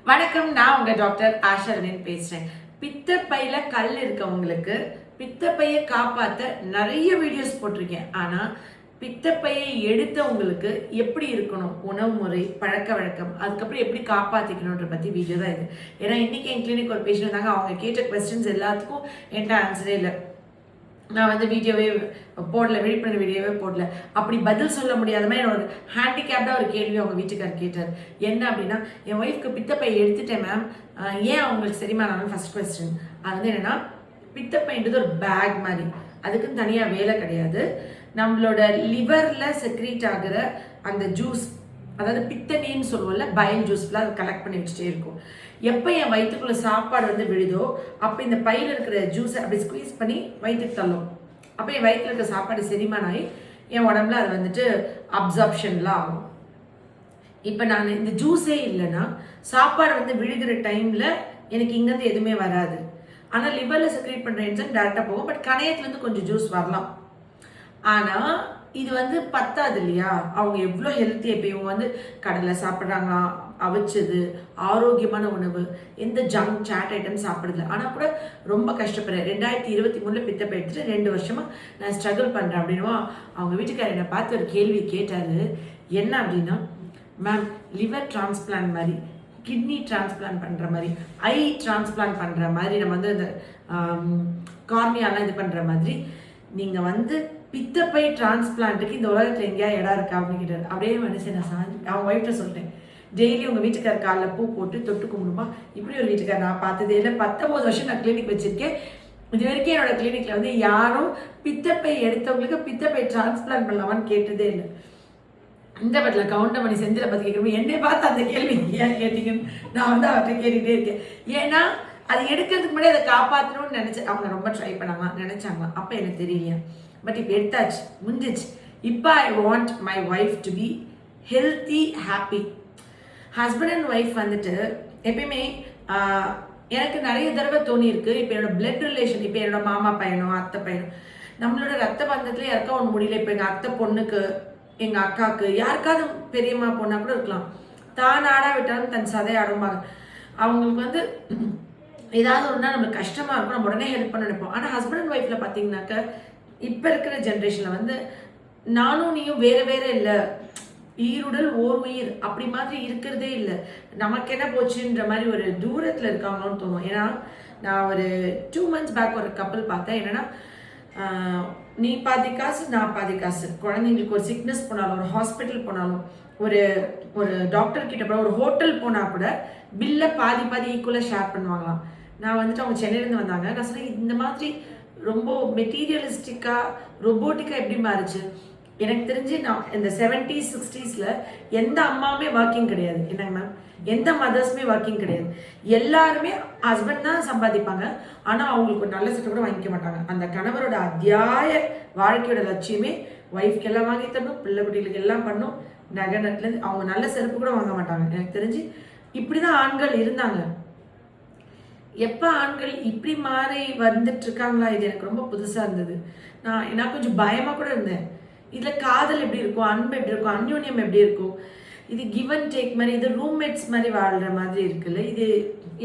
வணக்கம், நான் உங்க டாக்டர் ஆஷாவின் பேசுறேன். பித்தப்பையில கல் இருக்கவங்களுக்கு பித்தப்பையை காப்பாற்ற நிறைய வீடியோஸ் போட்டிருக்கேன். ஆனா பித்தப்பையை எடுத்தவங்களுக்கு எப்படி இருக்கணும், உணவு முறை, பழக்க வழக்கம், அதுக்கப்புறம் எப்படி காப்பாற்றிக்கணுன்ற பற்றி வீடியோ தான் இது. ஏன்னா இன்னைக்கு என் கிளினிக் ஒரு பேஷண்ட் இருந்தாங்க. அவங்க கேட்ட கொஸ்டின்ஸ் எல்லாத்துக்கும் என்கிட்ட ஆன்சரே இல்லை. நான் வந்து வீடியோவே போடல, விழிப்புணர்வு வீடியோவே போடல. அப்படி பதில் சொல்ல முடியாத மாதிரி ஒரு ஹேண்டிகேப்டாக ஒரு கேள்வி அவங்க வீட்டுக்காரர் கேட்டார். என்ன அப்படின்னா, என் ஒய்ஃப்க்கு பித்தப்பை எடுத்துட்டேன் மேம், ஏன் அவங்களுக்கு சரிமானாலும் ஃபர்ஸ்ட் கொஸ்டின். அது வந்து என்னென்னா, பித்தப்பைன்றது ஒரு பேக் மாதிரி, அதுக்குன்னு தனியாக வேலை கிடையாது. நம்மளோட லிவரில் செக்ரீட் ஆகிற அந்த ஜூஸ், அதாவது பித்தநீன்னு சொல்லுவோம்ல, பயல் ஜூஸ்லாம் அதை கலெக்ட் பண்ணி வச்சுட்டே இருக்கும். எப்போ என் வயிற்றுக்குள்ள சாப்பாடு வந்து விழுதோ அப்போ இந்த பையில் இருக்கிற ஜூஸை அப்படி ஸ்குவீஸ் பண்ணி வயிற்றுக்கு தள்ளும். அப்போ என் வயிற்றில் இருக்கிற சாப்பாடு செரிமானம் ஆகி என் உடம்புல அது வந்துட்டு அப்சார்ப்ஷன்லாம் ஆகும். இப்போ நான் இந்த ஜூஸே இல்லைன்னா சாப்பாடு வந்து விழுகிற டைமில் எனக்கு இங்கேருந்து எதுவுமே வராது. ஆனால் லிவரில் செக்ரேட் பண்ணுற என்சைம் டேரெக்டாக போகும். பட் கணையத்துலேருந்து கொஞ்சம் ஜூஸ் வரலாம். ஆனால் இது வந்து பத்தாது இல்லையா? அவங்க எவ்வளோ ஹெல்த்தியாக, இப்போ இவங்க வந்து கடலை சாப்பிட்றாங்க, அவிச்சது, ஆரோக்கியமான உணவு, எந்த ஜங்க் சாட் ஐட்டம் சாப்பிடுது. ஆனால் கூட ரொம்ப கஷ்டப்படுறேன். 2023 பித்தப்பை எடுத்துட்டு 2 வருஷமாக நான் ஸ்ட்ரகிள் பண்ணுறேன் அப்படின்னுவா. அவங்க வீட்டுக்காரர் என்னை பார்த்து ஒரு கேள்வி கேட்டார். என்ன அப்படின்னா, மேம் லிவர் டிரான்ஸ்பிளான்ட் மாதிரி, கிட்னி டிரான்ஸ்பிளான்ட் பண்ணுற மாதிரி, ஐ டிரான்ஸ்பிளான்ட் பண்ணுற மாதிரி, நம்ம வந்து இந்த கார்னியாலாம் இது பண்ணுற மாதிரி நீங்கள் வந்து பித்தப்பை டிரான்ஸ்பிளான்ட்டுக்கு இந்த உலகத்தில் எங்கேயா இடம் இருக்கா அப்படின்னு கேட்டார். அப்படியே மனுஷன் நான் சாஞ்சி அவங்க ஒய்ஃப்ட்ட சொல்லிட்டேன், டெய்லி உங்கள் வீட்டுக்கார காலில் பூ போட்டு தொட்டு கும்பிடுமா. இப்படி ஒரு வீட்டுக்கார நான் பார்த்ததே இல்லை. 19 வருஷம் நான் கிளினிக் வச்சுருக்கேன். இது வரைக்கும் என்னோட கிளினிக்கில் வந்து யாரும் பித்தப்பை எடுத்தவங்களுக்கு பித்தப்பை டிரான்ஸ்பிளான்ட் பண்ணலாமான்னு கேட்டதே இல்லை. இந்த பட்டில் கவுண்டமணி செந்தில பற்றி கேட்குறோம். என்னை பார்த்து அந்த கேள்வி ஏன் கேட்டீங்கன்னு நான் வந்து அவர்கிட்ட கேட்டுகிட்டே இருக்கேன். ஏன்னா அது எடுக்கிறதுக்கு முன்னாடி அதை காப்பாற்றணும்னு நினச்சி அவங்க ரொம்ப ட்ரை பண்ணாங்க, நினச்சாங்க. அப்போ எனக்கு தெரியலையா. பட் இப்போ எடுத்தாச்சு, முடிஞ்சிச்சு. இப்போ I want my wife to be healthy, happy. Husband and wife வந்துட்டு எப்பயுமே எனக்கு நிறைய தடவை தோணியிருக்கு. இப்போ என்னோட பிளட் ரிலேஷன், இப்போ என்னோட மாமா பையனோ அத்தை பையனோ, நம்மளோட ரத்த பந்தத்தில் யாருக்கா ஒன்று முடியல. இப்போ எங்கள் அத்தை பொண்ணுக்கு, எங்கள் அக்காவுக்கு, யாருக்காவது பெரியம்மா பொண்ணா கூட இருக்கலாம், தான் ஆடா விட்டாலும் தன் சதை ஆடும்பாங்க. அவங்களுக்கு வந்து ஏதாவது ஒன்றா நம்மளுக்கு கஷ்டமாக இருக்கும், நம்ம உடனே ஹெல்ப் பண்ண நினைப்போம். ஆனால் ஹஸ்பண்ட் அண்ட் ஒய்ஃபில் பார்த்தீங்கன்னாக்க இப்போ இருக்கிற ஜென்ரேஷனில் வந்து நானும் நீயும் வேறு வேறு இல்லை, ஈருடல் ஓர் உயிர் அப்படி மாதிரி இருக்கிறதே இல்லை. நமக்கு என்ன போச்சுன்ற மாதிரி ஒரு தூரத்தில் இருக்காங்களோன்னு தோணும். ஏன்னா நான் ஒரு 2 months பேக் ஒரு கப்பல் பார்த்தேன். என்னென்னா, நீ பாதி காசு நான் பாதி காசு. குழந்தைங்களுக்கு ஒரு சிக்னஸ் போனாலும், ஒரு ஹாஸ்பிட்டல் போனாலும், ஒரு ஒரு டாக்டர் கிட்ட போனால், ஒரு ஹோட்டல் போனால் கூட பில்லை பாதி பாதி ஈக்குவலாக ஷேர் பண்ணுவாங்களாம். நான் வந்துட்டு அவங்க சென்னையிலேருந்து வந்தாங்க. நான் சொன்னேன், இந்த மாதிரி ரொம்ப மெட்டீரியலிஸ்டிக்காக ரொபோட்டிக்காக எப்படி மாறிச்சு. எனக்கு தெரிஞ்சு நான் இந்த 70s 60s எந்த அம்மாவுமே ஒர்க்கிங் கிடையாது. என்னங்க மேம், எந்த மதர்ஸுமே ஒர்க்கிங் கிடையாது. எல்லாருமே ஹஸ்பண்ட் தான் சம்பாதிப்பாங்க. ஆனால் அவங்களுக்கு ஒரு நல்ல சட்டை கூட வாங்கிக்க மாட்டாங்க. அந்த கணவரோட அத்தியாய வாழ்க்கையோட லட்சியமே ஒய்ஃப்க்கு எல்லாம் வாங்கி தரணும், பிள்ளை குட்டிகளுக்கு எல்லாம் பண்ணும், நகை நட்டுலேருந்து. அவங்க நல்ல செருப்பு கூட வாங்க மாட்டாங்க. எனக்கு தெரிஞ்சு இப்படி தான் ஆண்கள் இருந்தாங்க. எப்போ ஆண்கள் இப்படி மாறி வந்துட்டு இருக்காங்களா, இது எனக்கு ரொம்ப புதுசாக இருந்தது. நான் கொஞ்சம் பயமாக கூட இருந்தேன். இதில் காதல் எப்படி இருக்கும், அன்பு எப்படி இருக்கும், அந்யோன்யம் எப்படி இருக்கும், இது கிவ் அண்ட் டேக் மாதிரி, இது ரூம்மேட்ஸ் மாதிரி வாழ்கிற மாதிரி இருக்குல்ல, இது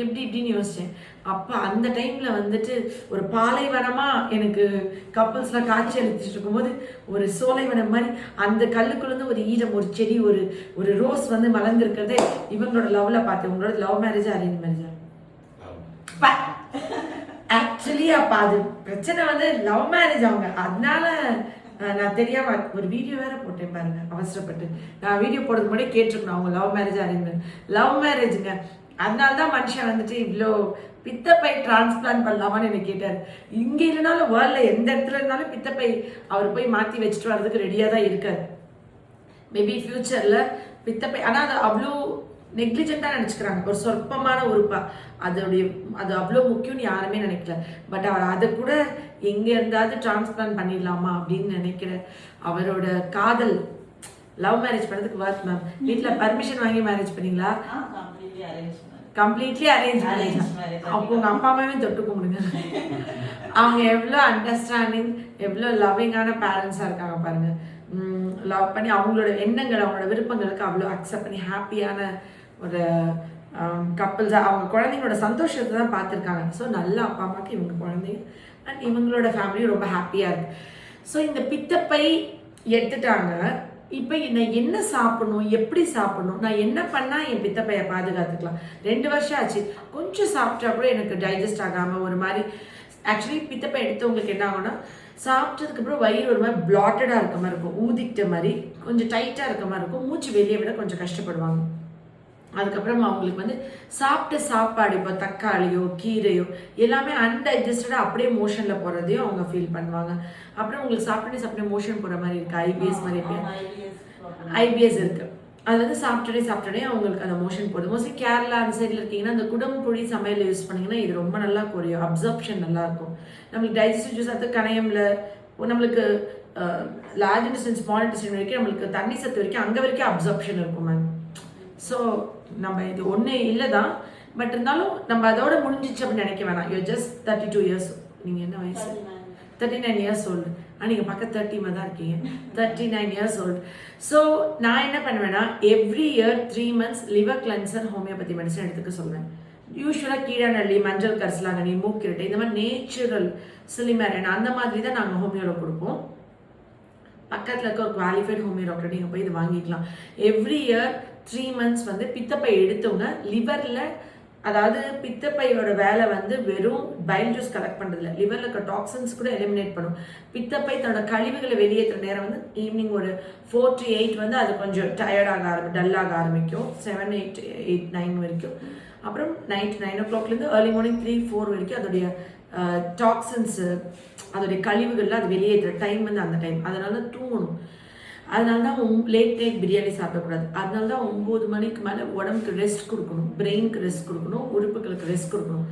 எப்படி இப்படின்னு யோசித்தேன். அப்போ அந்த டைமில் வந்துட்டு ஒரு பாலைவனமாக எனக்கு கப்புள்ஸ்லாம் காட்சி அளிச்சுட்டு இருக்கும்போது ஒரு சோலைவனம் மாதிரி அந்த கல்லுக்குள்ளேருந்து ஒரு ஈரம், ஒரு செடி, ஒரு ரோஸ் வந்து மலர்ந்துருக்கிறதே இவங்களோட லவ்வில் பார்த்தேன். உங்களோட லவ் மேரேஜா அரேஞ்ச் மேரேஜா? ஆக்சுவலி அப்போ அது பிரச்சனை வந்து லவ் மேரேஜ் அவங்க. அதனால நான் தெரியாம ஒரு வீடியோ வேற போட்டேன் பாருங்க, அவசரப்பட்டு. நான் வீடியோ போடுறதுக்கு முன்னாடி கேட்டிருக்கணும் அவங்க லவ் மேரேஜ் அரேஞ்ச். லவ் மேரேஜுங்க. அதனால தான் மனுஷன் வந்துட்டு இவ்வளோ பித்தப்பை டிரான்ஸ்பிளான்ட் பண்ணலாமான்னு எனக்கு கேட்டார். இங்கே இல்லைனாலும் வேர்ல்டில் எந்த இடத்துல இருந்தாலும் பித்தப்பை அவர் போய் மாற்றி வச்சுட்டு வர்றதுக்கு ரெடியாக தான் இருக்கார். மேபி ஃப்யூச்சரில் பித்தப்பை, ஆனால் அது அவ்வளோ நெக்லிஜென்ட்டாக நினச்சிக்கிறாங்க, ஒரு சொற்பமான உறுப்பா. அது அவ்வளோ முக்கியம்னு யாருமே நினைக்கல. பட் அவர் அதை கூட எங்கே இருந்தாவது டிரான்ஸ்பிளான்ட் பண்ணிடலாமா அப்படின்னு நினைக்கிற அவரோட காதல். லவ் மேரேஜ் பண்ணதுக்கு ஒர்த் மேம். வீட்டில் பர்மிஷன் வாங்கி மேரேஜ் பண்ணீங்களா? Completely arrange marriage. அப்போ உங்கள் அப்பா அம்மாவே தொட்டு கும்பிடுங்க. அவங்க எவ்வளோ அண்டர்ஸ்டாண்டிங், எவ்வளோ லவ்விங்கான பேரண்ட்ஸாக இருக்காங்க பாருங்கள். லவ் பண்ணி அவங்களோட எண்ணங்கள், அவங்களோட விருப்பங்களுக்கு அவ்வளோ அக்செப்ட் பண்ணி ஹாப்பியான ஒரு கப்புள்ஸ் அவங்க குழந்தைங்களோட சந்தோஷத்தை தான் பார்த்துருக்காங்க. ஸோ நல்ல அப்பா அம்மாவுக்கு இவங்க குழந்தைங்க அண்ட் இவங்களோட ஃபேமிலியும் ரொம்ப ஹாப்பியாக இருக்குது. ஸோ இந்த பித்தப்பை எடுத்துட்டாங்க. இப்போ நான் என்ன சாப்பிடணும், எப்படி சாப்பிடணும், நான் என்ன பண்ணால் என் பித்தப்பையை பாதுகாத்துக்கலாம். 2 வருஷம் ஆச்சு. கொஞ்சம் சாப்பிட்டா கூட எனக்கு டைஜஸ்ட் ஆகாமல் ஒரு மாதிரி. ஆக்சுவலி பித்தப்பை எடுத்தவங்களுக்கு என்ன ஆகும்னா, சாப்பிட்டதுக்கப்புறம் வயிறு ஒரு மாதிரி பிளாட்டடாக இருக்க மாதிரி இருக்கும், ஊதிக்கிட்ட மாதிரி கொஞ்சம் டைட்டாக இருக்க மாதிரி இருக்கும், மூச்சு வெளியே விட கொஞ்சம் கஷ்டப்படுவாங்க. அதுக்கப்புறம் அவங்களுக்கு வந்து சாப்பிட்ட சாப்பாடு இப்போ தக்காளியோ கீரையோ எல்லாமே அன்டைஜஸ்டடாக அப்படியே மோஷனில் போகிறதையும் அவங்க ஃபீல் பண்ணுவாங்க. அப்புறம் உங்களுக்கு சாப்பிட்டே மோஷன் போகிற மாதிரி இருக்குது. ஐபிஎஸ் மாதிரி ஐபிஎஸ் இருக்குது. அது வந்து சாப்பிட்டே அவங்களுக்கு அந்த மோஷன் போகுது. மோஸ்ட்லி கேரளா அந்த சைடில் இருக்கீங்கன்னா அந்த குடம்புளி சமையல் யூஸ் பண்ணிங்கன்னா இது ரொம்ப நல்லா குறையும். அப்சர்ப்ஷன் நல்லாயிருக்கும். நம்மளுக்கு டைஜஸ்டிவ் ஜூஸ் அது கணையமில் நம்மளுக்கு லார்ஜ் இன்டெஸ்டைன் ஸ்மால் இன்டெஸ்டைன் வரைக்கும் நம்மளுக்கு தண்ணி சத்து வரைக்கும் அங்கே வரைக்கும் அப்சர்ப்ஷன் இருக்கும் மேம். ஸோ நம்ம இது ஒன்று இல்லை தான், பட் இருந்தாலும் நம்ம அதோட முடிஞ்சிச்சு அப்படின்னு நினைக்க வேணாம். You just 32 years. நீங்கள் என்ன வயசு? 39 இயர்ஸ் ஓல்டு. நீங்கள் பக்கம் 30 தான் இருக்கீங்க. 39 இயர்ஸ் ஓல்டு. ஸோ நான் என்ன பண்ணுவேன்னா, every year 3 months liver cleanser homeopathy medicine எடுத்துக்க சொல்லுவேன். யூஸ்வலாக கீழநள்ளி, மஞ்சள் கரிசலாங்கண்ணி, மூக்கிரட்டை இந்த மாதிரி நேச்சுரல் சிலிமேரன் அந்த மாதிரி தான் நாங்கள் ஹோமியோவில் கொடுப்போம். பக்கத்தில் இருக்க ஒரு குவாலிஃபைட் ஹோமியோ டாக்டர் நீங்கள் போய் இது வாங்கிக்கலாம். எவ்ரி இயர் 3 months வந்து பித்தப்பை எடுத்தவங்க லிவரில், அதாவது பித்தப்பையோட வேலை வந்து வெறும் பைல் ஜூஸ் கலெக்ட் பண்ணுறதில்ல, லிவரில் இருக்க டாக்ஸின்ஸ் கூட எலிமினேட் பண்ணும். பித்தப்பை தன்னோட கழிவுகளை வெளியேற்றுற நேரம் வந்து ஈவினிங் ஒரு 4 to 8 வந்து அது கொஞ்சம் டயர்டாக டல்லாக ஆரம்பிக்கும். 7, 8, 9 வரைக்கும். அப்புறம் நைட் 9 o'clockலேருந்து ஏர்லி மார்னிங் 3, 4 வரைக்கும் அதோடைய டாக்ஸின்ஸு அதோடைய கழிவுகள்லாம் அது வெளியேற்றுற டைம் வந்து அந்த டைம். அதனால தான் தூங்கணும். அதனால தான் லேட் நைட் பிரியாணி சாப்பிடக்கூடாது. அதனால தான் 9 மணிக்கு மேலே உடம்புக்கு ரெஸ்ட் கொடுக்கணும், பிரெயினுக்கு ரெஸ்ட் கொடுக்கணும், உறுப்புகளுக்கு ரெஸ்ட் கொடுக்கணும்.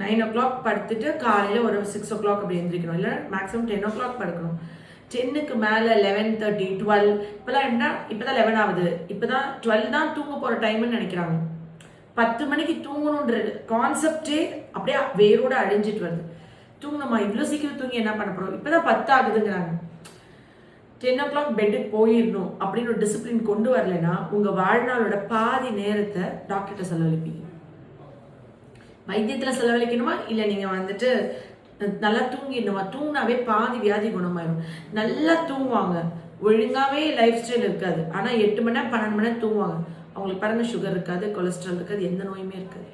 9 o'clock படுத்துட்டு காலையில் ஒரு 6 o'clock அப்படி எழுந்திரிக்கணும். இல்லை மேக்ஸிமம் 10 o'clock படுக்கணும். 10க்கு மேலே 11:30, 12 இப்போலாம் என்ன, இப்போ தான் 11 ஆகுது, இப்போ தான் 12 தான் தூங்க போகிற டைம்னு நினைக்கிறாங்க. 10 மணிக்கு தூங்கணுன்ற கான்செப்டே அப்படியே வேரோட அழிஞ்சிட்டு வருது. தூங்கணுமா, இவ்வளோ சீக்கிரம் தூங்கி என்ன பண்ண போகிறோம், இப்போ தான் 10 ஆகுதுங்கிறாங்க. 10 o'clock பெட்டுக்கு போயிடணும் அப்படின்னு ஒரு டிசிப்ளின் கொண்டு வரலைன்னா உங்கள் வாழ்நாளோட பாதி நேரத்தை டாக்டர்கிட்ட செலவழிப்பீங்க. வைத்தியத்தில் செலவழிக்கணுமா, இல்லை நீங்கள் வந்துட்டு நல்லா தூங்கிடணுமா? தூங்கினாவே பாதி வியாதி குணமாயிடும். நல்லா தூங்குவாங்க, ஒழுங்காகவே லைஃப் ஸ்டைல் இருக்காது. ஆனால் 8 மணி நேரம் 12 மணி நேரம் தூங்குவாங்க. அவங்களுக்கு பாருங்க, சுகர் இருக்காது, கொலஸ்ட்ரால் இருக்காது, எந்த நோயுமே இருக்காது.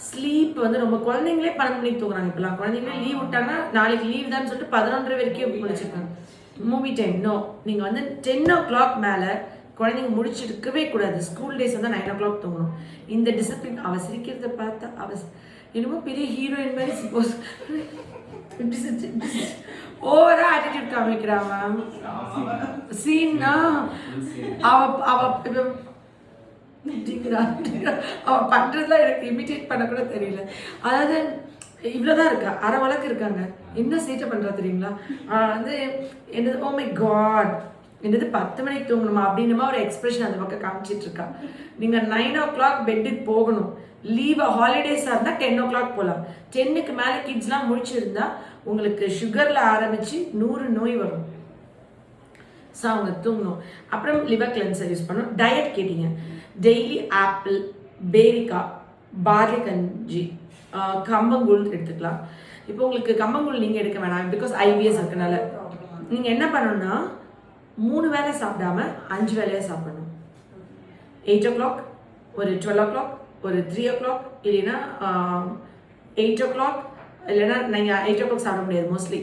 ஸ்லீப் வந்து ரொம்ப குழந்தைங்களே 12 மணிக்கு தூங்குறாங்க. இப்போலாம் குழந்தைங்களே லீவ் விட்டாங்கன்னா நாளைக்கு லீவ் தான் சொல்லிட்டு 11:30 வரைக்கும் முடிச்சிருக்காங்க. மூவி டைம் நோ, நீங்கள் வந்து 10 o'clock மேலே குழந்தைங்க முடிச்சிருக்கவே கூடாது. ஸ்கூல் டேஸ் வந்து 9 o'clock தூங்கணும். இந்த டிசிப்ளின் அவ சிரிக்கிறத பார்த்தா என்னமோ பெரிய ஹீரோயின் மாதிரி சப்போஸ் ஓவரா ஆட்டிடியூட் காமிக்கிறா மேம். சீன்னா அவ பண்றதுலாம் எனக்கு இமிட்டேட் பண்ண கூட தெரியல. அதாவது இவ்வளோதான் இருக்கா, அரை வழக்கு இருக்காங்க, என்ன சேட்டை பண்ணுறா தெரியுங்களா? வந்து என்னது, ஓ மை காட், என்னது 10 மணிக்கு தூங்கணுமா அப்படின்னுமா ஒரு எக்ஸ்பிரஷன் அந்த பக்கம் காமிச்சிட்டு இருக்கா. நீங்கள் 9 o'clock பெட்டுக்கு போகணும். லீவ் ஹாலிடேஸாக இருந்தால் 10 o'clock போகலாம். 10க்கு மேலே கிட்ஸ்லாம் முடிச்சிருந்தா உங்களுக்கு சுகரில் ஆரம்பித்து 100 நோய் வரும். ஸோ அவங்க தூங்கணும். அப்புறம் லிவர் கிளென்சர் யூஸ் பண்ணணும். டயட் கேட்டீங்க. டெய்லி ஆப்பிள், பேரிக்காய், பார்லி கஞ்சி, கம்பங்கூழ் எடுத்துக்கலாம். இப்போ உங்களுக்கு கம்பங்கூழ் நீங்கள் எடுக்க வேணாம், பிகாஸ் ஐபிஎஸ் இருக்கனால. நீங்கள் என்ன பண்ணணும்னா 3 வேளை சாப்பிடாம 5 வேளையாக சாப்பிடணும். 8 o'clock, ஒரு 12 o'clock, ஒரு 3 o'clock, இல்லைன்னா 8 o'clock, இல்லைன்னா நீங்கள் 8 o'clock சாப்பிட முடியாது. மோஸ்ட்லி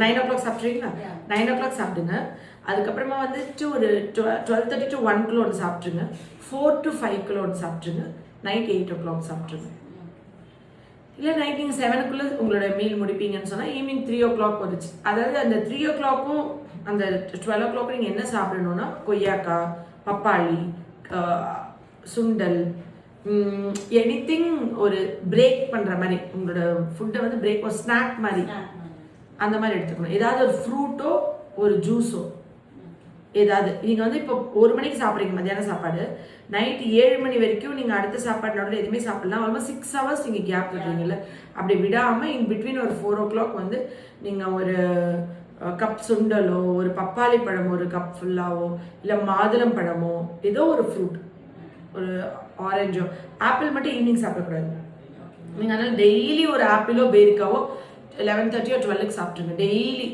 9 o'clock சாப்பிட்றீங்களா? 9 o'clock சாப்பிடுங்க. அதுக்கப்புறமா வந்துட்டு ஒரு 12:30 to 1 ஒன்று சாப்பிட்ருங்க. 4 to 5 ஒன்று சாப்பிட்ருங்க. Night 8 o'clock சாப்பிட்ருங்க. இல்லை நைட் நீங்கள் 7க்குள்ளே உங்களோட மீல் முடிப்பீங்கன்னு சொன்னால் ஈவினிங் 3 o'clock வந்துச்சு. அதாவது அந்த 3 o'clockக்கும் அந்த 12 o'clock நீங்கள் என்ன சாப்பிடணுன்னா கொய்யாக்காய், பப்பாளி, சுண்டல், எனிதிங் ஒரு பிரேக் பண்ணுற மாதிரி உங்களோட ஃபுட்டை வந்து பிரேக், ஒரு ஸ்நாக் மாதிரி அந்த மாதிரி எடுத்துக்கணும். ஏதாவது ஒரு ஃப்ரூட்டோ ஒரு ஜூஸோ ஏதாவது. நீங்கள் வந்து இப்போ 1 மணிக்கு சாப்பிட்றீங்க மத்தியானம் சாப்பாடு, நைட்டு 7 மணி வரைக்கும் நீங்கள் அடுத்த சாப்பாடு நடுவில் எதுவுமே சாப்பிடலாம். ஆல்மோஸ்ட் 6 hours நீங்கள் கேப் விடுறீங்கல்ல. அப்படி விடாமல் இன் பிட்வீன் ஒரு 4 o'clock வந்து நீங்கள் ஒரு கப் சுண்டலோ, ஒரு பப்பாளி பழமோ, ஒரு கப் ஃபுல்லாவோ, இல்லை மாதுளம் பழமோ, ஏதோ ஒரு ஃப்ரூட், ஒரு ஆரஞ்சோ. ஆப்பிள் மட்டும் ஈவினிங் சாப்பிடக்கூடாது. நீங்கள் அதனால் டெய்லி ஒரு ஆப்பிளோ பேரிக்காவோ 11:30 or 12 சாப்பிட்ருங்க டெய்லி.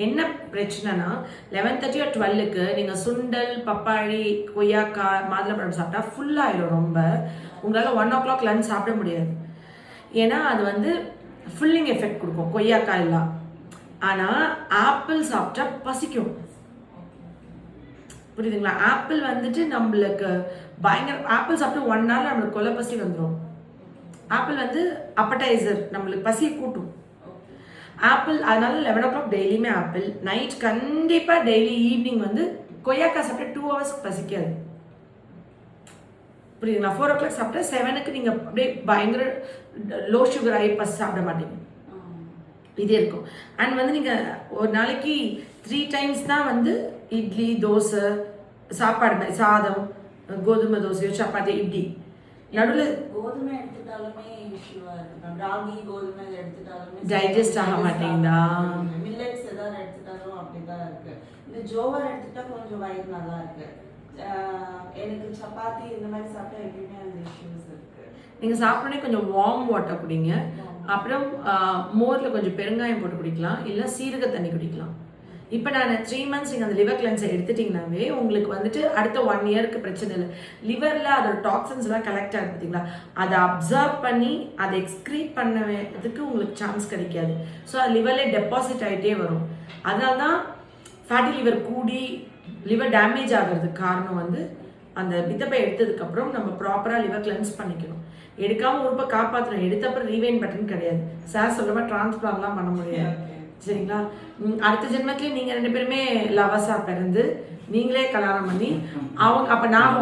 என்ன பிரச்சனைனா 11:30 or 12 நீங்கள் சுண்டல், பப்பாளி, கொய்யாக்காய், மாதுளப்பழம் சாப்பிட்டா ஃபுல்லாகிடும். ரொம்ப உங்களால் 1 o'clock லஞ்ச் சாப்பிட முடியாது. ஏன்னா அது வந்து ஃபுல்லிங் எஃபெக்ட் கொடுக்கும் கொய்யாக்காய் எல்லாம். ஆனால் ஆப்பிள் சாப்பிட்டா பசிக்கும். புரியுதுங்களா? ஆப்பிள் வந்துட்டு நம்மளுக்கு பயங்கர ஆப்பிள் சாப்பிட்டு 1 hour நம்மளுக்கு கொலை பசி வந்துடும். ஆப்பிள் வந்து அப்படைசர், நம்மளுக்கு பசியை கூட்டும் ஆப்பிள். அதனால 11 o'clock டெய்லியுமே ஆப்பிள். நைட் கண்டிப்பாக டெய்லி ஈவினிங் வந்து கொய்யாக்காய் சாப்பிட்டா 2 hours பசிக்காது. புரியுதுங்களா? 4 o'clock சாப்பிட்டா 7க்கு நீங்கள் அப்படியே பயங்கர லோ சுகர் ஆகி பசி சாப்பிட மாட்டீங்க. இதே இருக்கும். அண்ட் வந்து நீங்கள் ஒரு நாளைக்கு 3 times தான் வந்து இட்லி, தோசை, சாப்பாடு மாதிரி சாதம், கோதுமை தோசையோ, சப்பாத்தி, இட்லி. நடுவில் கோதுமை எடுத்துட்டாலுமே இஷ்யூவா இருக்கு. ராகி கோதுமை எடுத்துட்டாலுமே டைஜஸ்ட் ஆக மாட்டேங்குதா? மில்லட்ஸ் ஏதாவது எடுத்துட்டாலும் அப்படிதான் இருக்கு. இந்த ஜோவர் எடுத்துட்டா கொஞ்சம் வயிறு நல்லா இருக்கு. எனக்கு சப்பாத்தி இந்த மாதிரி சாப்பிட்டா எப்பயுமே அந்த இஷ்யூஸ் இருக்கு. நீங்கள் சாப்பிடனே கொஞ்சம் வார்ம் வாட்டர் குடிங்க. அப்புறம் மோரில் கொஞ்சம் பெருங்காயம் போட்டு குடிக்கலாம், இல்லை சீரக தண்ணி குடிக்கலாம். இப்போ நான் 3 months நீங்கள் அந்த லிவர் கிளென்ஸை எடுத்துட்டிங்கனாவே உங்களுக்கு வந்துட்டு அடுத்த 1 yearக்கு பிரச்சனை இல்லை. லிவரில் அதோட டாக்ஸின்ஸ்லாம் கலெக்ட் ஆகுது பார்த்தீங்களா, அதை அப்சர்வ் பண்ணி அதை எக்ஸ்க்ரீட் பண்ணதுக்கு உங்களுக்கு சான்ஸ் கிடைக்காது. ஸோ அது லிவர்லேயே டெபாசிட் ஆகிட்டே வரும். அதனால தான் ஃபேட்டி லிவர் கூடி லிவர் டேமேஜ் ஆகிறதுக்கு காரணம் வந்து அந்த பித்தப்பை எடுத்ததுக்கப்புறம் நம்ம ப்ராப்பராக லிவர் கிளென்ஸ் பண்ணிக்கணும். எடுக்காமல் உறுப்பை காப்பாற்றணும். எடுத்தப்பறம் ரீவைன் பட்டன் கிடையாது. சார் சொல்கிற மாதிரி டிரான்ஸ்பிளான்லாம் பண்ண முடியாது. சரிங்களா? அடுத்த ஜென்மத்திலேயே நீங்கள் 2 பேருமே லவஸாக பிறந்து நீங்களே கல்யாணம் பண்ணி அவங்க அப்போ நான்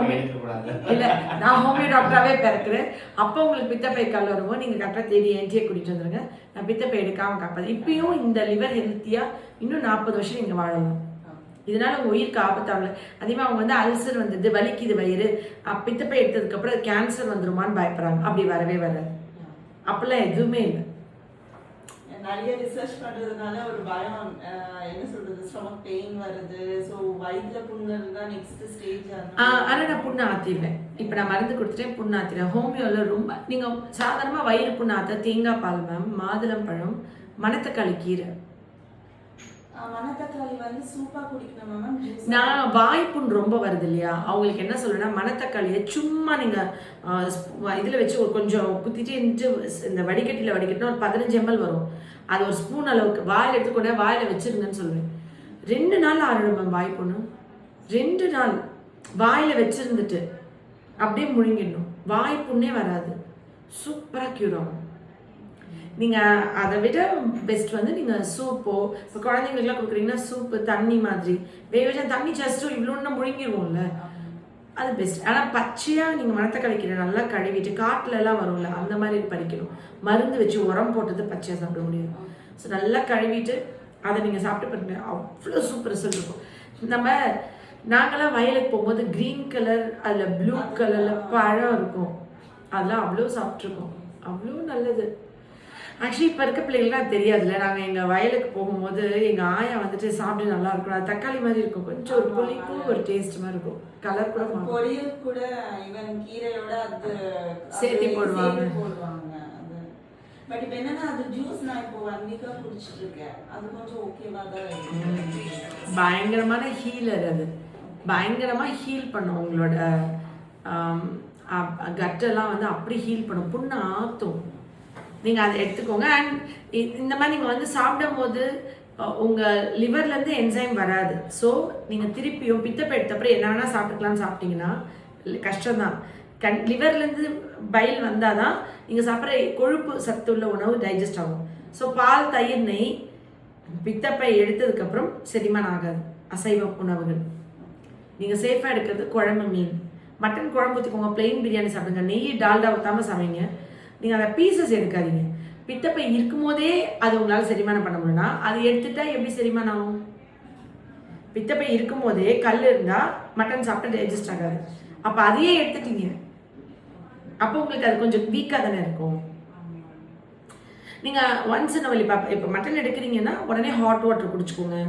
ஹோமியோ டாக்டராகவே பிறக்கிறேன். அப்போ உங்களுக்கு பித்தப்பை கல் வரும்போது நீங்கள் கரெக்டாக தேடி என்ஜியை கூட்டிகிட்டு வந்துடுங்க. நான் பித்தப்பை எடுக்காமல் காப்பாது. இப்பயும் இந்த லிவர் ஹெல்த்தியாக இன்னும் 40 வருஷம் நீங்கள் வாழலாம். இதனால உங்கள் உயிருக்கு ஆபத்தாகல. அதேமாதிரி அவங்க வந்து அல்சர் வந்தது, வலிக்குது வயிறு, பித்தப்பை எடுத்ததுக்கப்புறம் கேன்சர் வந்துருமான்னு பயப்படுறாங்க. அப்படி வரவே வராது. அப்படிலாம் எதுவுமே இல்லை. நிறைய ரிசர்ச் பண்றதுனால ஒரு பயம், என்ன சொல்றது, ஸ்டொமக் பெயின் வருது. ஸோ வயிற்றுல புண்ணு இருந்தா நெக்ஸ்ட் ஸ்டேஜ். ஆனால் நான் புண்ணு ஆற்றிடுவேன். இப்போ நான் மருந்து கொடுத்துட்டேன், புண்ணு ஆற்றிடுவேன். ஹோமியோவில் ரொம்ப நீங்கள் சாதாரணமாக வயிறு புண்ணு ஆற்ற தேங்காய் பால் மேம், மாதுளம் பழம், மணத்தக்காளி கீரை. மணத்தக்காளி வந்து சூப்பா குடிக்கணுமா மேம்? நான் வாய்ப்புண் ரொம்ப வருது இல்லையா, அவங்களுக்கு என்ன சொல்லுன்னா மணத்தக்காளியை சும்மா நீங்கள் இதில் வச்சு ஒரு கொஞ்சம் குத்திட்டு இந்த வடிகட்டியில் வடிகட்டினா ஒரு 15 ml வரும். அது ஒரு ஸ்பூன் அளவுக்கு வாயில் எடுத்துக்கொண்டே வாயில் வச்சுருங்கன்னு சொல்லுவேன். 2 நாள் ஆறிடும் மேம் வாய்ப்புண்ணு. 2 நாள் வாயில் வச்சுருந்துட்டு அப்படியே முழுங்கிடணும். வாய்ப்புண்ணே வராது. சூப்பராக க்யூர் ஆகும். நீங்கள் அதை விட பெஸ்ட் வந்து நீங்கள் சூப்போ, இப்போ குழந்தைங்களுக்குலாம் கொடுக்குறீங்கன்னா சூப்பு தண்ணி மாதிரி வேக வச்சா தண்ணி ஜஸ்ட்டும் இவ்வளோன்னா முழுங்கிடுவோம்ல, அது பெஸ்ட். ஆனால் பச்சையாக நீங்கள் மணத்தக்காளி கீரை நல்லா கழுவிட்டு காட்டிலலாம் வரும்ல அந்த மாதிரி பறிக்கணும். மருந்து வச்சு உரம் போட்டது பச்சையாக சாப்பிட முடியும். ஸோ நல்லா கழுவிட்டு அதை நீங்கள் சாப்பிட்டு பாருங்க, அவ்வளோ சூப்பர் ரிசல்ட் இருக்கும். நாங்களாம் வயலுக்கு போகும்போது க்ரீன் கலர் அதில் ப்ளூ கலரில் பழம் இருக்கும், அதெல்லாம் அவ்வளோ சாப்பிட்ருக்கோம். அவ்வளோ நல்லது. ஆக்சுவலி இப்போ இருக்க பிள்ளைகள்லாம் தெரியாதுல்ல. நாங்கள் எங்கள் வயலுக்கு போகும்போது எங்கள் ஆயா வந்துட்டு சாப்பிட்டு நல்லா இருக்கும். அது தக்காளி மாதிரி இருக்கும், கொஞ்சம் ஒரு புளிப்பு ஒரு டேஸ்ட் மாதிரி இருக்கும். கலர் கூட பொரியல் கூட ஈவன் கீரையோட அது சேர்த்து போடுவாங்க. பட் இப்போ என்னன்னா அது ஜூஸ் நான் இப்போ 1 week-ஆ குடிச்சிட்டு இருக்கேன். அது கொஞ்சம் ஓகேவா தான் இருக்கு. பயங்கரமான ஹீலர். அது பயங்கரமாக ஹீல் பண்ணும். உங்களோட கட்டெல்லாம் வந்து அப்படி ஹீல் பண்ணும். புண்ணு ஆற்றும். நீங்கள் அதை எடுத்துக்கோங்க. அண்ட் இந்த மாதிரி நீங்கள் வந்து சாப்பிடும் போது உங்கள் லிவர்லேருந்து என்சைம் வராது. ஸோ நீங்கள் திருப்பியும் பித்தப்பை எடுத்தப்பறம் என்ன வேணால் சாப்பிட்டுக்கலான்னு சாப்பிட்டீங்கன்னா கஷ்டம்தான். லிவர்லேருந்து பயில் வந்தால் தான் நீங்கள் சாப்பிட்ற கொழுப்பு சத்து உள்ள உணவு டைஜஸ்ட் ஆகும். ஸோ பால், தயிர், நெய் பித்தப்பை எடுத்ததுக்கப்புறம் செரிமானம் ஆகாது. அசைவ உணவுகள் நீங்கள் சேஃபாக எடுக்கிறது குழம்பு, மீன், மட்டன் குழம்பு ஊற்றிக்கோங்க. பிளெயின் பிரியாணி சாப்பிடுங்க. நெய் டால்டா ஊற்றாமல் சமைங்க. நீங்கள் அந்த பீசஸ் எடுக்காதீங்க. பித்தப்பை இருக்கும் போதே அது உங்களால் செரிமானம் பண்ண முடியும்னா அது எடுத்துட்டா எப்படி செரிமானம் ஆகும்? பித்தப்பை இருக்கும் போதே கல் இருந்தால் மட்டன் சாப்பிட்டா டைஜஸ்ட் ஆகாது. அப்போ அதையே எடுத்துட்டீங்க, அப்போ உங்களுக்கு அது கொஞ்சம் வீக்காக தானே இருக்கும். நீங்கள் ஒன்ஸ் இன் வழி இப்போ மட்டன் எடுக்கிறீங்கன்னா உடனே ஹாட் வாட்டர் குடிச்சுக்கோங்க.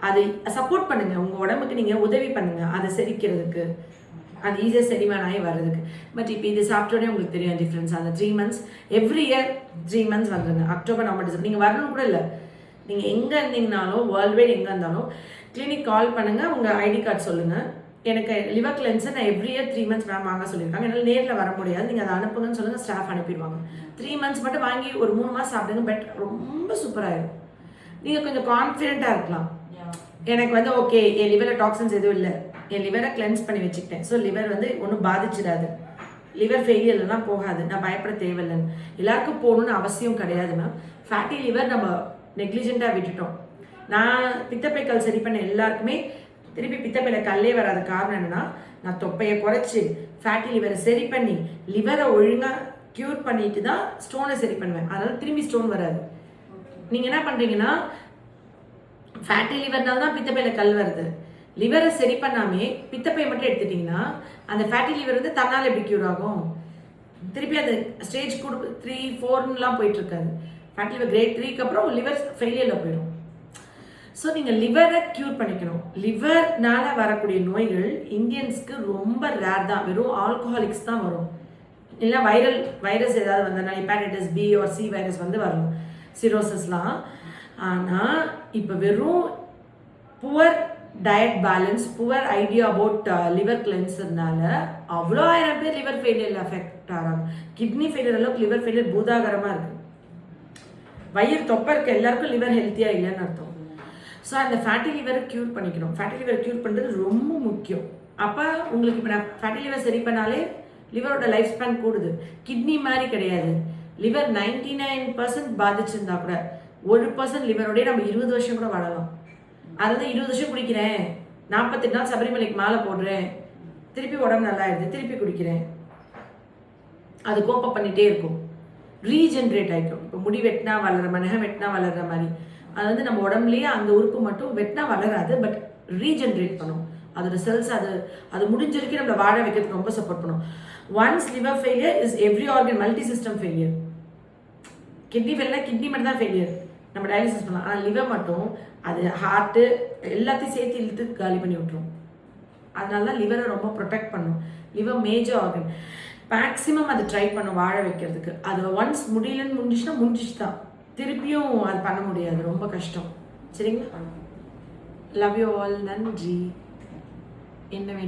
அது சப்போர்ட் பண்ணுங்கள். உங்கள் உடம்புக்கு நீங்கள் உதவி பண்ணுங்கள் அதை செரிக்கிறதுக்கு. அது ஈஸியாக செரிமானம் ஆகி வர்றதுக்கு. பட் இப்போ இது சாப்பிட்டோடனே உங்களுக்கு தெரியும் டிஃப்ரென்ஸ். அந்த 3 months எவ்ரி இயர் 3 months வந்துருங்க. October, November, December. நீங்கள் வரணும் கூட இல்லை, நீங்கள் எங்கே இருந்தீங்கனாலும் வேர்ல்டு வைட் எங்கே இருந்தாலும் கிளினிக் கால் பண்ணுங்கள், உங்கள் ஐடி கார்டு சொல்லுங்கள், எனக்கு லிவர் கிளென்சர் நான் எவ்ரி இயர் 3 months மேம் வாங்க சொல்லியிருக்காங்க, என்னால் நேரில் வர முடியாது, நீங்கள் அதை அனுப்புங்கன்னு சொல்லுங்கள், ஸ்டாஃப் அனுப்பிடுவாங்க. 3 months மட்டும் வாங்கி ஒரு 3 மாதம் சாப்பிடுங்க, பெட் ரொம்ப சூப்பராகிடும். நீங்கள் கொஞ்சம் கான்ஃபிடென்ட்டாக இருக்கலாம். எனக்கு வந்து ஓகே என் லிவரில் டாக்ஸின்ஸ் எதுவும் இல்லை, என் லிவரை கிளென்ஸ் பண்ணி வச்சுக்கிட்டேன், ஸோ லிவர் வந்து ஒன்றும் பாதிச்சிடாது, லிவர் ஃபெயிலியர்லாம் போகாது, நான் பயப்பட தேவையில்லைன்னு. எல்லாருக்கும் போகணுன்னு அவசியம் கிடையாது மேம். ஃபேட்டி லிவர் நம்ம நெக்லிஜென்ட்டாக விட்டுட்டோம். நான் பித்தப்பை கல் சரி பண்ண எல்லாருக்குமே திருப்பி பித்தப்பையில கல்லே வராத காரணம் என்னன்னா, நான் தொப்பையை குறைச்சி ஃபேட்டி லிவரை சரி பண்ணி லிவரை ஒழுங்காக க்யூர் பண்ணிட்டு தான் ஸ்டோனை சரி பண்ணுவேன். அதனால திரும்பி ஸ்டோன் வராது. நீங்கள் என்ன பண்ணுறீங்கன்னா, ஃபேட்டி லிவர்னால தான் பித்தப்பையில கல் வருது. லிவரை சரி பண்ணாமே பித்தப்பையை மட்டும் எடுத்துட்டிங்கன்னா அந்த ஃபேட்டி லிவர் வந்து தன்னால் எப்படி க்யூர் ஆகும்? திருப்பி அது ஸ்டேஜ் கூட 3, 4லாம் போயிட்டு இருக்காது. ஃபேட்டி லிவர் கிரேட் 3க்கு அப்புறம் லிவர் ஃபெயிலியரில் போயிடும். ஸோ நீங்கள் லிவரை க்யூர் பண்ணிக்கணும். லிவர்னால வரக்கூடிய நோய்கள் இந்தியன்ஸ்க்கு ரொம்ப ரேர் தான், வெறும் ஆல்கஹாலிக்ஸ் தான் வரும். இல்லை வைரஸ் ஏதாவது வந்ததுனால hepatitis B or C virus வந்து வரும், சிரோசஸ்லாம். ஆனால் இப்போ வெறும் poor diet balance, poor idea about liver கிளென்சர்னால அவ்வளோ 1000 பேர் லிவர் ஃபெயிலியரில் அஃபெக்ட் ஆகிறாங்க. கிட்னி ஃபெயிலியர் அளவுக்கு லிவர் ஃபெயிலியர் பூதாகரமாக இருக்குது. வயிறு தொப்பை இருக்க எல்லாருக்கும் லிவர் ஹெல்த்தியாக இல்லைன்னு அர்த்தம். ஸோ அந்த ஃபேட்டி லிவரை க்யூர் பண்ணிக்கணும். ஃபேட்டி லிவர் க்யூர் பண்ணுறது ரொம்ப முக்கியம். அப்போ உங்களுக்கு இப்போ நான் ஃபேட்டி லிவர் சரி பண்ணாலே லிவரோட லைஃப் ஸ்பேன் கூடுது. கிட்னி மாதிரி கிடையாது. லிவர் 99% பாதிச்சிருந்தா கூட 1% லிவரோடய நம்ம 20 வருஷம் கூட வாழலாம். அதாவது 20 வருஷம் குடிக்கிறேன், 48 நாள் சபரிமலைக்கு மாலை போடுறேன், திருப்பி உடம்பு நல்லா ஆயிடுது, திருப்பி குடிக்கிறேன், அது கோப்பப் பண்ணிகிட்டே இருக்கும், ரீஜென்ரேட் ஆகிக்கும். இப்போ முடி வெட்டினா வளர்ற, நகம் வெட்டினா வளர்ற மாதிரி அது வந்து நம்ம உடம்புலேயே அந்த உறுப்பு மட்டும் வெட்டினா வளராது, பட் ரீஜென்ரேட் பண்ணும். அதோட செல்ஸ் அது முடிஞ்ச வரைக்கும் நம்மளை வாழ வைக்கிறதுக்கு ரொம்ப சப்போர்ட் பண்ணும். Once liver failure is every organ multi system failure. Kidney failure kidney மட்டும் தான் ஃபெயிலியர், நம்ம டயாலிசிஸ் பண்ணலாம். ஆனால் லிவர் மட்டும் அது ஹார்ட்டு எல்லாத்தையும் சேர்த்து இழுத்து காலி பண்ணி விட்டுரும். அதனால தான் லிவரை ரொம்ப ப்ரொடெக்ட் பண்ணும். Liver major organ. மேக்ஸிமம் அதை ட்ரை பண்ணும் வாழ வைக்கிறதுக்கு. அது ஒன்ஸ் முடியலன்னு முடிஞ்சிச்சு தான், திருப்பியும் அது பண்ண முடியாது, ரொம்ப கஷ்டம். சரிங்களா? Love you all. நன்றி. என்ன வேணும்?